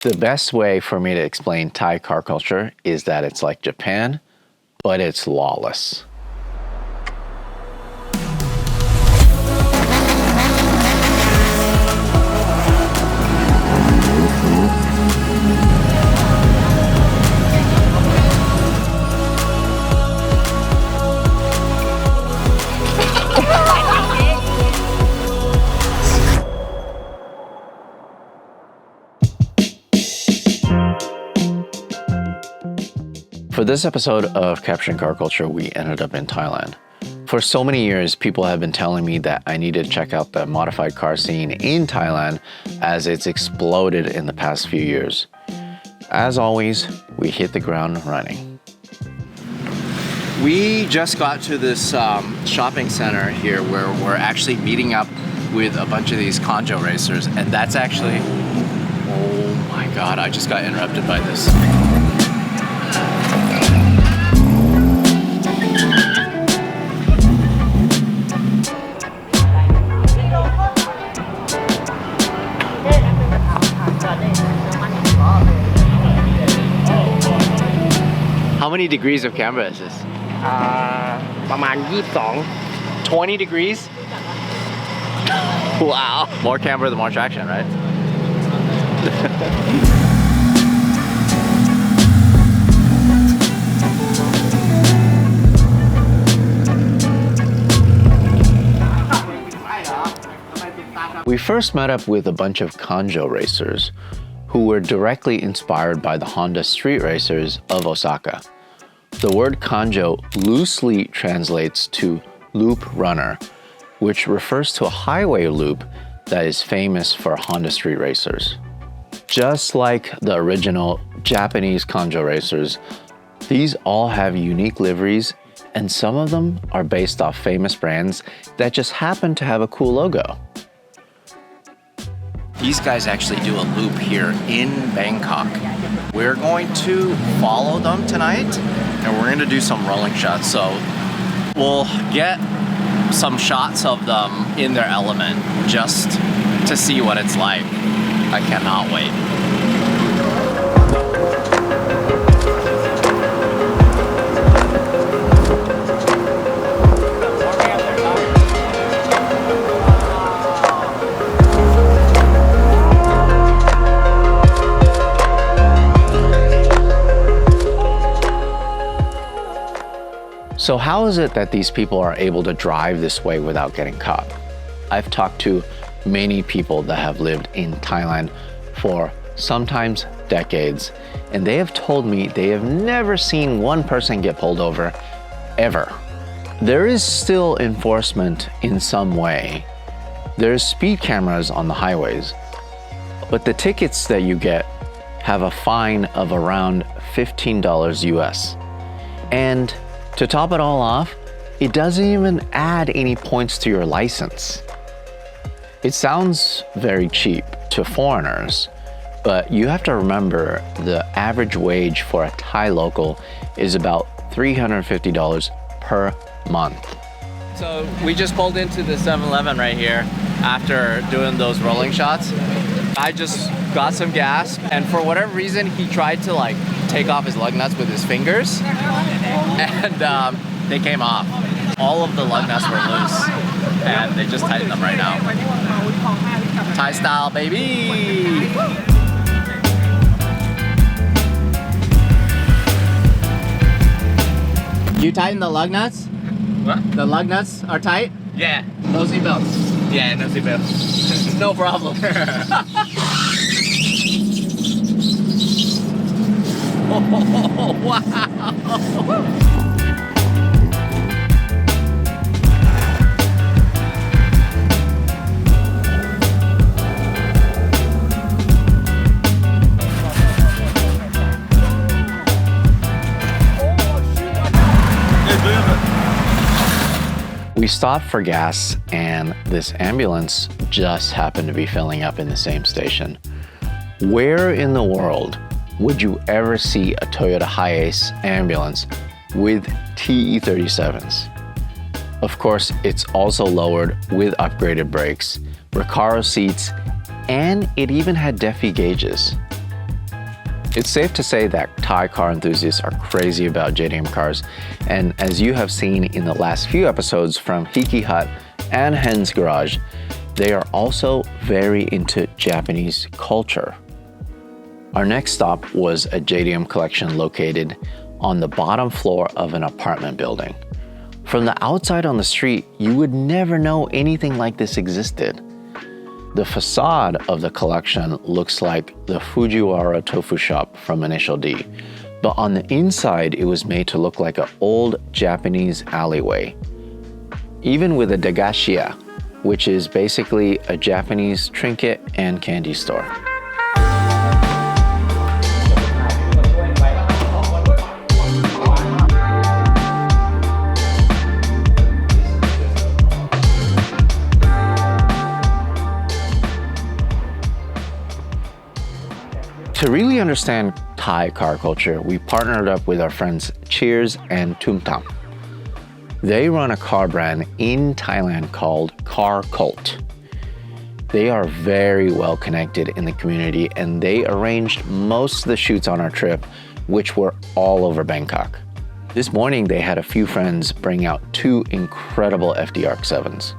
The best way for me to explain Thai car culture is that it's like Japan, but it's lawless. For this episode of Capturing Car Culture, we ended up in Thailand. For so many years, people have been telling me that I need to check out the modified car scene in Thailand as it's exploded in the past few years. As always, we hit the ground running. We just got to this shopping center here where we're actually meeting up with a bunch of these Conjo Racers, and that's actually, oh my God, I just got interrupted by this. How many degrees of camera is this? ประมาณ 22 20 degrees? Wow. More camera, the more traction, right? We first met up with a bunch of Conjo Racers who were directly inspired by the Honda street racers of Osaka. The word Conjo loosely translates to loop runner, which refers to a highway loop that is famous for Honda street racers. Just like the original Japanese Conjo Racers, these all have unique liveries, and some of them are based off famous brands that just happen to have a cool logo. These guys actually do a loop here in Bangkok. We're going to follow them tonight, and we're gonna do some rolling shots. So we'll get some shots of them in their element just to see what it's like. I cannot wait. So how is it that these people are able to drive this way without getting caught? I've talked to many people that have lived in Thailand for sometimes decades, and they have told me they have never seen one person get pulled over, ever. There is still enforcement in some way. There's speed cameras on the highways, but the tickets that you get have a fine of around $15 US. And to top it all off, it doesn't even add any points to your license. It sounds very cheap to foreigners, but you have to remember the average wage for a Thai local is about $350 per month. So we just pulled into the 7-Eleven right here after doing those rolling shots. I just got some gas, and for whatever reason, he tried to like take off his lug nuts with his fingers, and they came off. All of the lug nuts were loose, and they just tightened them right now. Thai style, baby! You tighten the lug nuts? What? The lug nuts are tight? Yeah. No seat belts? Yeah, no seatbelt. No problem. Oh, wow! We stopped for gas, and this ambulance just happened to be filling up in the same station. Where in the world would you ever see a Toyota Hiace ambulance with TE37s? Of course, it's also lowered with upgraded brakes, Recaro seats, and it even had Defi gauges. It's safe to say that Thai car enthusiasts are crazy about JDM cars, and as you have seen in the last few episodes from Hiki Hut and Hen's Garage, they are also very into Japanese culture. Our next stop was a JDM Collection located on the bottom floor of an apartment building. From the outside on the street, you would never know anything like this existed. The facade of the collection looks like the Fujiwara tofu shop from Initial D, but on the inside it was made to look like an old Japanese alleyway. Even with a dagashia, which is basically a Japanese trinket and candy store. To really understand Thai car culture, we partnered up with our friends Cheers and Tum Tam. They run a car brand in Thailand called Car Cult. They are very well connected in the community and they arranged most of the shoots on our trip, which were all over Bangkok. This morning, they had a few friends bring out 2 incredible FD-ARC-7s.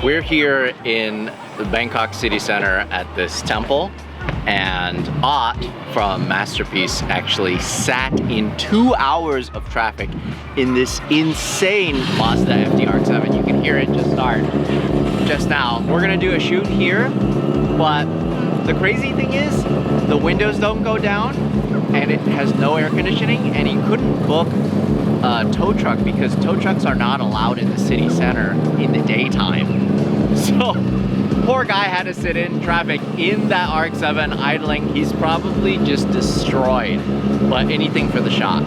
We're here in the Bangkok city center at this temple, and Ott from Masterpiece actually sat in 2 hours of traffic in this insane Mazda FD-ARC-7. You can hear it just start just now. We're gonna do a shoot here, but the crazy thing is the windows don't go down and it has no air conditioning, and he couldn't book a tow truck because tow trucks are not allowed in the city center in the daytime. So poor guy had to sit in traffic in that ARC-7 idling. He's probably just destroyed, but anything for the shot.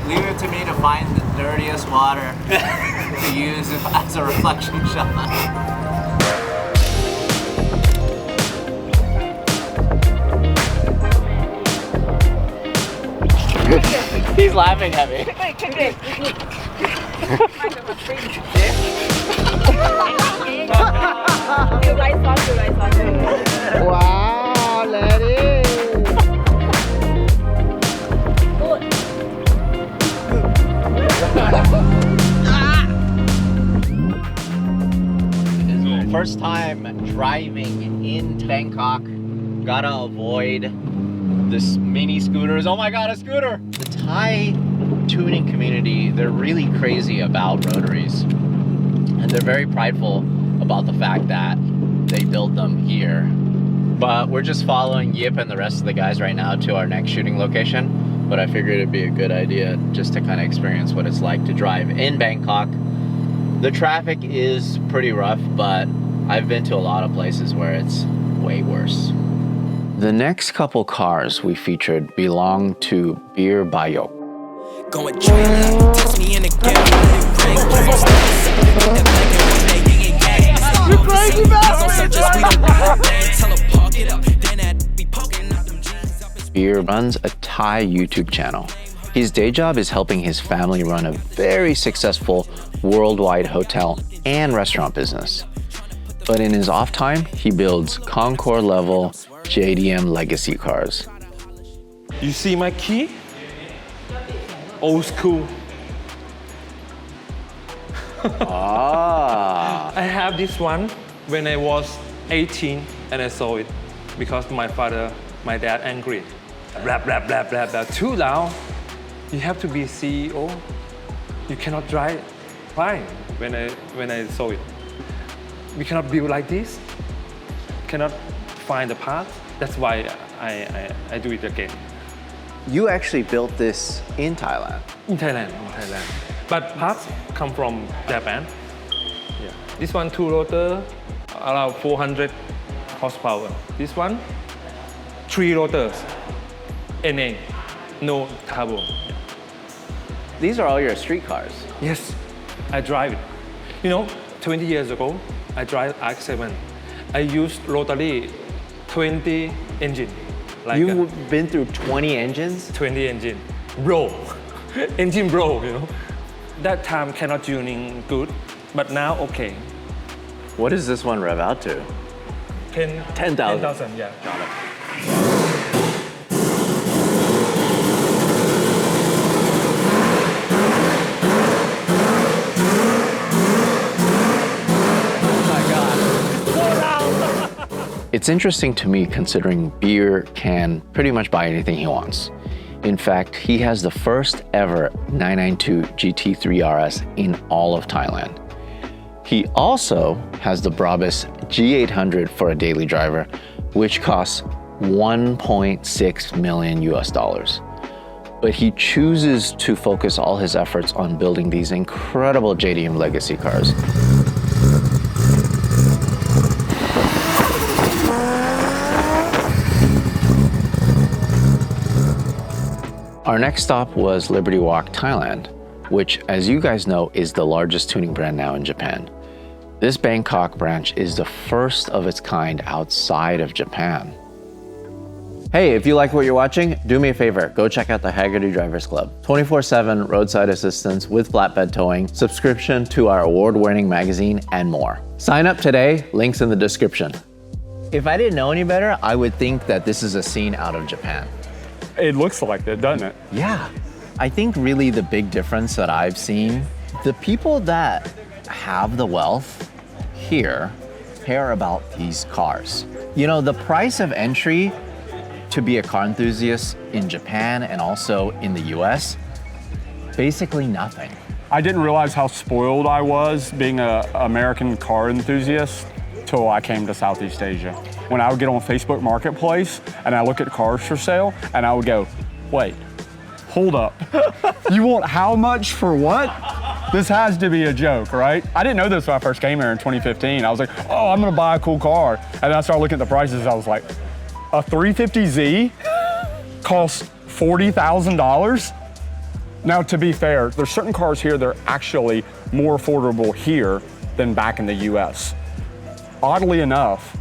Leave it to me to find the dirtiest water to use as a reflection shot. He's laughing at me. Wow, lady. First time driving in Bangkok. Gotta avoid this mini scooters. Oh my god, a scooter! The Thai tuning community, they're really crazy about rotaries. And they're very prideful about the fact that they build them here. But we're just following Yip and the rest of the guys right now to our next shooting location. But I figured it'd be a good idea just to kind of experience what it's like to drive in Bangkok. The traffic is pretty rough, but I've been to a lot of places where it's way worse. The next couple cars we featured belong to Beer Bayok. Going trailer, touch me in the game, you crazy, man! Beer runs a Thai YouTube channel. His day job is helping his family run a very successful worldwide hotel and restaurant business. But in his off time, he builds Concours level JDM Legacy cars. You see my key? Old school. Ah. I have this one when I was 18 and I saw it because my dad angry. Blah, blah, blah, blah, blah, too loud. You have to be CEO. You cannot drive. Fine, when I saw it. We cannot build like this. Cannot find the part. That's why I do it again. You actually built this in Thailand? In Thailand. But parts come from Japan. Yeah. This one 2 rotor, around 400 horsepower. This one 3 rotors, NA, no turbo. Yeah. These are all your street cars? Yes, I drive it. You know, 20 years ago, I drive ARC-7. I used rotary 20 engine. Like You've been through 20 engines? 20 engine. Bro. Engine bro, you know. That time cannot tuning good, but now okay. What does this one rev out to? 10,000. 10,000. 10,000, yeah. Got it. It's interesting to me considering Beer can pretty much buy anything he wants. In fact, he has the first ever 992 GT3 RS in all of Thailand. He also has the Brabus G800 for a daily driver, which costs 1.6 million US dollars. But he chooses to focus all his efforts on building these incredible JDM Legacy cars. Our next stop was Liberty Walk, Thailand, which, as you guys know, is the largest tuning brand now in Japan. This Bangkok branch is the first of its kind outside of Japan. Hey, if you like what you're watching, do me a favor, go check out the Hagerty Drivers Club. 24/7 roadside assistance with flatbed towing, subscription to our award-winning magazine, and more. Sign up today, links in the description. If I didn't know any better, I would think that this is a scene out of Japan. It looks like it, doesn't it? Yeah, I think really the big difference that I've seen, the people that have the wealth here care about these cars. You know, the price of entry to be a car enthusiast in Japan and also in the US, basically nothing. I didn't realize how spoiled I was being an American car enthusiast till I came to Southeast Asia. When I would get on Facebook Marketplace and I look at cars for sale and I would go, wait, hold up. You want how much for what? This has to be a joke, right? I didn't know this when I first came here in 2015. I was like, oh, I'm gonna buy a cool car. And then I started looking at the prices. I was like, a 350Z costs $40,000? Now, to be fair, there's certain cars here that are actually more affordable here than back in the US. Oddly enough,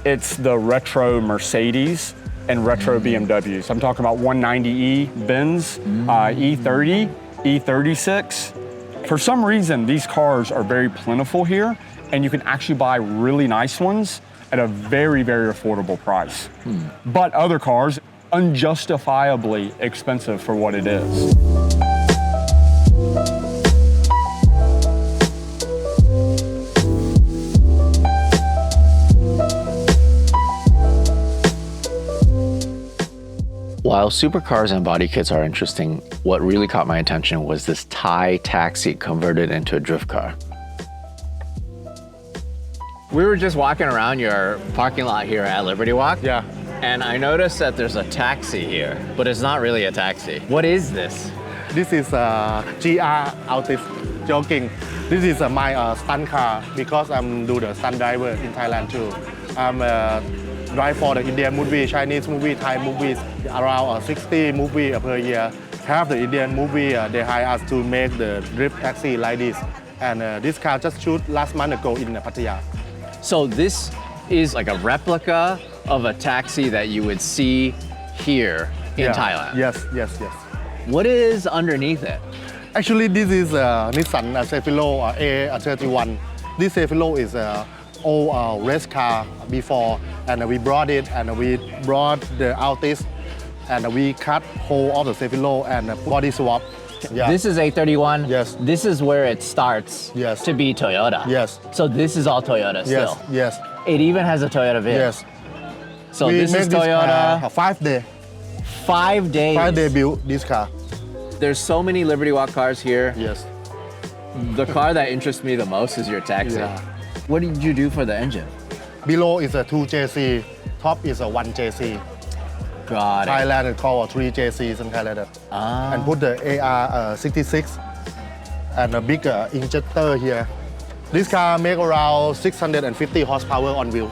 it's the retro Mercedes and retro BMWs. I'm talking about 190E Benz, E30, E36. For some reason, these cars are very plentiful here, and you can actually buy really nice ones at a very, very affordable price. But other cars, unjustifiably expensive for what it is. While supercars and body kits are interesting, what really caught my attention was this Thai taxi converted into a drift car. We were just walking around your parking lot here at Liberty Walk. Yeah. And I noticed that there's a taxi here, but it's not really a taxi. What is this? This is a GR Autis jogging. This is my stunt car because I'm do the stunt driver in Thailand too. I'm drive for the Indian movie, Chinese movie, Thai movies, around 60 movie per year. Half the Indian movie, they hire us to make the drift taxi like this. And this car just shoot last month ago in Pattaya. So this is like a replica of a taxi that you would see here in Thailand. Yes, yes, yes. What is underneath it? Actually, this is Nissan Cefiro A31. This Cefiro is old race car before, and we brought it, and we brought the Altis, and we cut whole of the Cefiro and body swap. Yeah. This is A31. Yes. This is where it starts Yes. to be Toyota. Yes. So this is all Toyota Yes, still. yes, It even has a Toyota VIN. yes. So We this is make Toyota. car 5 day. 5 days. 5 day build this car. There's so many Liberty Walk cars here. Yes. The car that interests me the most is your taxi. Yeah. What did you do for the engine? Below is a 2JC. Top is a 1JC. Got it. Thailand is called 3JC, something like that. Ah. And put the AR66 and a big injector here. This car make around 650 horsepower on wheel.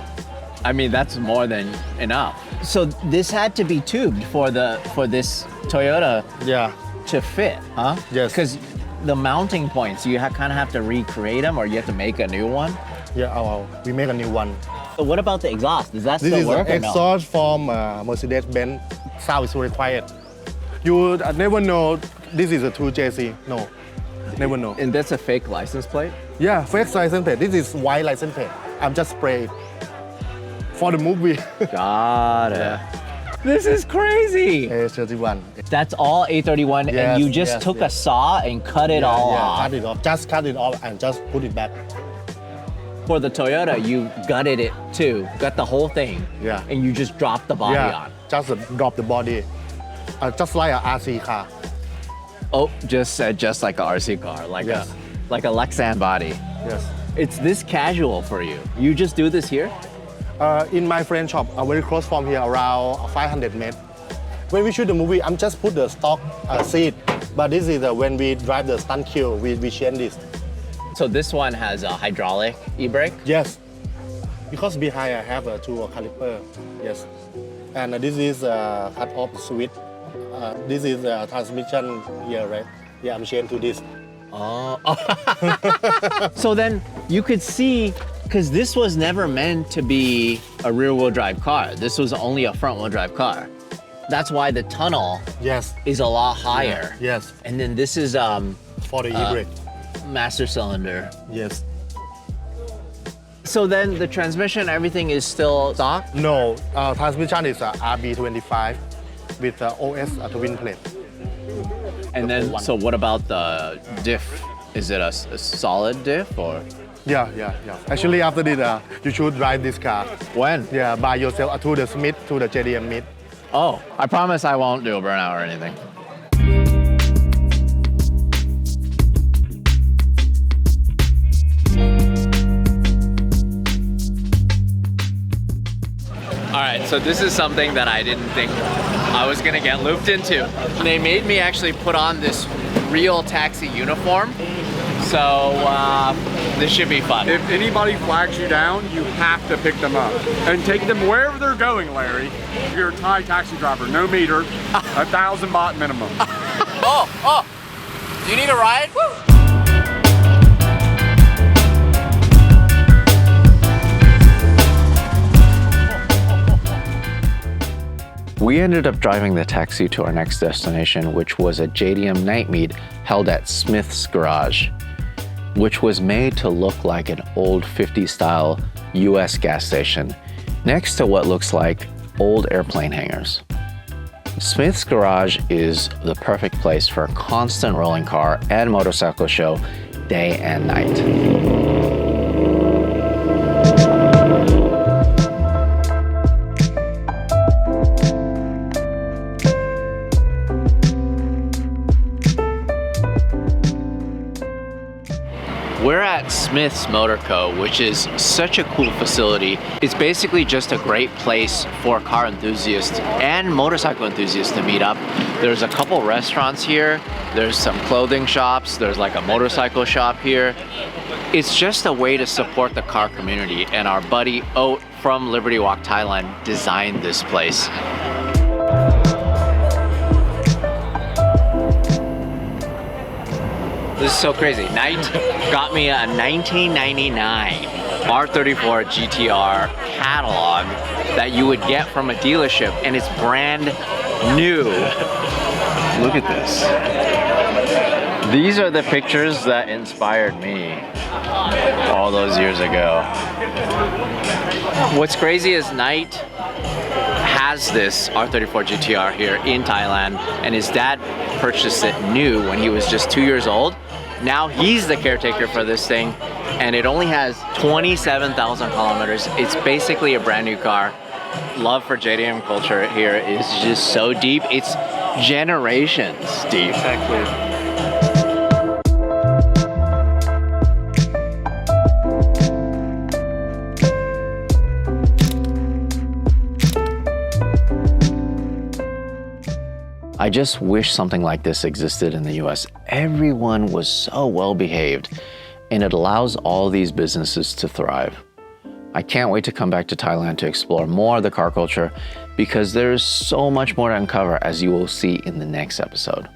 I mean, that's more than enough. So this had to be tubed for this Toyota Yeah. to fit, huh? Yes. Because the mounting points, you kind of have to recreate them, or you have to make a new one. Yeah, we make a new one. So what about the exhaust? Does that This still is work an or no? exhaust from Mercedes-Benz. Sound is required. You never know this is a 2JC. No, never know. And that's a fake license plate? Yeah, fake license plate. This is white license plate. I'm just spray it for the movie. Got it. This is crazy. A31. That's all A31, Yes, and you just yes, took a yes. saw and cut it all off. Cut it off. Just cut it off and just put it back. for the Toyota, you gutted it too, gut the whole thing. Yeah. And you just dropped the body Yeah, on. just drop the body. Just like a RC car. Oh, just said just like a RC car, like Yes. a Lexan body. Yes. It's this casual for you. You just do this here? In my friend shop, very close from here, around 500 meters. When we shoot the movie, I'm just put the stock seat. But this is when we drive the stunt kill, we change this. So this one has a hydraulic e-brake? Yes. Because behind I have a two caliper. Yes. And this is cut off switch. This is transmission here, right? Yeah, I'm changed to this. Oh. So then you could see, because this was never meant to be a rear-wheel drive car. This was only a front-wheel drive car. That's why the tunnel Yes. is a lot higher. Yes. And then this is For the e-brake. master cylinder. Yes. So then the transmission, everything is still stock? No, transmission is RB25 with OS twin plate. And then, one. so what about the diff? Is it a solid diff or? Yeah. Actually, after this, you should drive this car. When? Yeah, by yourself to the Smith, to the JDM Mid. Oh, I promise I won't do a burnout or anything. All right, so this is something that I didn't think I was gonna get looped into. They made me actually put on this real taxi uniform. So this should be fun. If anybody flags you down, you have to pick them up and take them wherever they're going, Larry. You're a Thai taxi driver, no meter, 1,000 baht minimum. Oh, do you need a ride? Woo! We ended up driving the taxi to our next destination, which was a JDM night meet held at Smith's Garage, which was made to look like an old 50s style US gas station next to what looks like old airplane hangars. Smith's Garage is the perfect place for a constant rolling car and motorcycle show day and night. We're at Smith's Motor Co., which is such a cool facility. It's basically just a great place for car enthusiasts and motorcycle enthusiasts to meet up. There's a couple restaurants here. There's some clothing shops. There's like a motorcycle shop here. It's just a way to support the car community, and our buddy Oat from Liberty Walk, Thailand designed this place. This is so crazy. Knight got me a 1999 R34 GTR catalog that you would get from a dealership, and it's brand new. Look at this. These are the pictures that inspired me all those years ago. What's crazy is Knight has this R34 GTR here in Thailand, and his dad purchased it new when he was just 2 years old. Now he's the caretaker for this thing, and it only has 27,000 kilometers. It's basically a brand new car. Love for JDM culture here is just so deep. It's generations deep. Exactly. I just wish something like this existed in the US. Everyone was so well behaved, and it allows all these businesses to thrive. I can't wait to come back to Thailand to explore more of the car culture, because there's so much more to uncover, as you will see in the next episode.